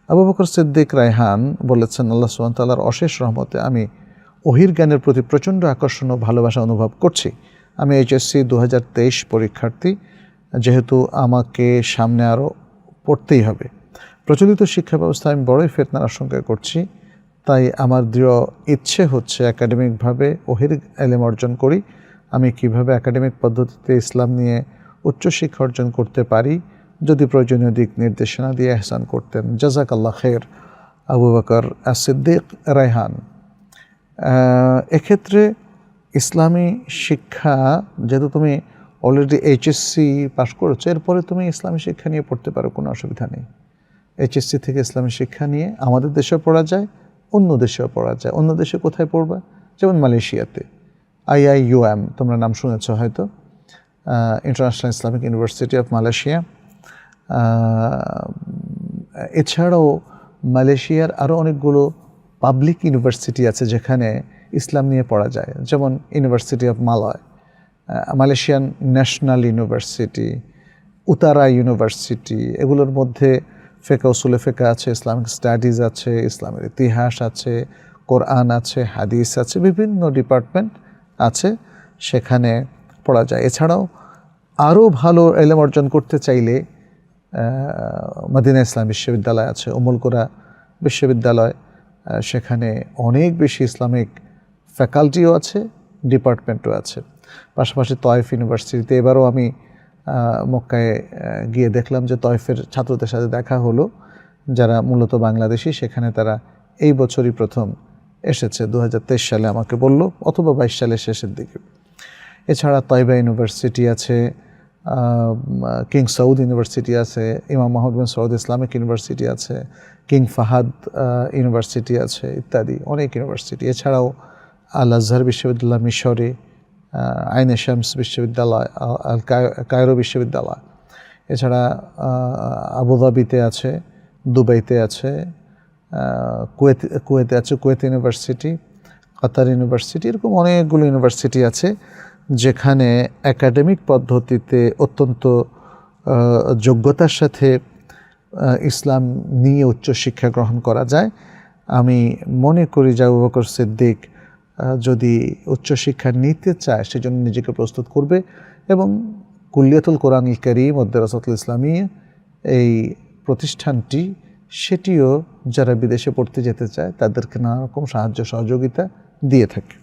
আবু বকর সিদ্দিক রায়হান বলেছেন, আল্লাহ সুবহানাহু ওয়া তাআলার অশেষ রহমতে আমি ওহীর জ্ঞানের প্রতি প্রচণ্ড আকর্ষণ ও ভালোবাসা অনুভব করছি। আমি এইচএসসি 2023 পরীক্ষার্থী, যেহেতু আমাকে সামনে আরও পড়তেই হবে। প্রচলিত শিক্ষা ব্যবস্থা আমি বড়ই ফিতনার আশঙ্কা করছি, তাই আমার দৃঢ় ইচ্ছে হচ্ছে একাডেমিকভাবে ওহীর ইলম অর্জন করি। আমি কিভাবে একাডেমিক পদ্ধতিতে ইসলাম নিয়ে উচ্চশিক্ষা অর্জন করতে পারি, যদি প্রয়োজনীয় দিক নির্দেশনা দিয়ে ইহসান করতেন। জাযাকাল্লাহ খের। আবু বকর সিদ্দিক রায়হান। এক্ষেত্রে ইসলামী শিক্ষা, যেহেতু তুমি অলরেডি এইচএসসি পাস করেছো, এরপরে তুমি ইসলামী শিক্ষা নিয়ে পড়তে পারো, কোনো অসুবিধা নেই। এইচএসসি থেকে ইসলামী শিক্ষা নিয়ে আমাদের দেশেও পড়া যায়, অন্য দেশেও পড়া যায়। অন্য দেশে কোথায় পড়বা? যেমন মালয়েশিয়াতে IIUM, তোমরা নাম শুনেছ হয়তো, international Islamic university of Malaysia. এছাড়াও মালয়েশিয়ার আরও অনেকগুলো পাবলিক ইউনিভার্সিটি আছে যেখানে ইসলাম নিয়ে পড়া যায়, যেমন university of Malaya, Malaysian national university, Utara university. এগুলোর মধ্যে ফিকহ, উসুলে ফিকহ আছে, ইসলামিক স্টাডিজ আছে, ইসলামের ইতিহাস আছে, কোরআন আছে, হাদিস আছে, বিভিন্ন ডিপার্টমেন্ট আছে, সেখানে পড়া যায়। এছাড়াও আরও ভালো ইলম অর্জন করতে চাইলে মদিনা ইসলাম বিশ্ববিদ্যালয় আছে, উম্মুল কুরা বিশ্ববিদ্যালয়, সেখানে অনেক বেশি ইসলামিক ফ্যাকাল্টিও আছে, ডিপার্টমেন্টও আছে। পাশাপাশি তয়েফ ইউনিভার্সিটিতে এবারও আমি মক্কায় গিয়ে দেখলাম যে তয়েফের ছাত্রদের সাথে দেখা হলো, যারা মূলত বাংলাদেশি। সেখানে তারা এই বছরই প্রথম এসেছে, 2023 সালে আমাকে বলল, অথবা 22 সালের শেষের দিকে। এছাড়া তয়বা ইউনিভার্সিটি আছে, কিং সৌদ ইউনিভার্সিটি আছে, ইমাম মোহাম্মদ বিন সৌদ ইসলামিক ইউনিভার্সিটি আছে, কিং ফাহাদ ইউনিভার্সিটি আছে, ইত্যাদি অনেক ইউনিভার্সিটি। এছাড়াও আল আজহার বিশ্ববিদ্যালয় মিশরে, আইনে শামস বিশ্ববিদ্যালয়, কায়রো বিশ্ববিদ্যালয়। এছাড়া আবুধাবিতে আছে, দুবাইতে আছে, কুয়েতে আছে কুয়েত ইউনিভার্সিটি, কাতার ইউনিভার্সিটি। এরকম অনেকগুলো ইউনিভার্সিটি আছে যেখানে একাডেমিক পদ্ধতিতে অত্যন্ত যোগ্যতার সাথে ইসলাম নিয়ে উচ্চশিক্ষা গ্রহণ করা যায়। আমি মনে করি যে আবু বকর সিদ্দিক যদি উচ্চশিক্ষা নিতে চায়, সেজন্য নিজেকে প্রস্তুত করবে, এবং কুল্লিয়াতুল কোরআনুল কারীম ও দারাসাতুল ইসলামিয়া এই প্রতিষ্ঠানটি, সেটিও যারা বিদেশে পড়তে যেতে চায় তাদেরকে নানা রকম সাহায্য সহযোগিতা দিয়ে থাকে।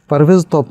পারভেজ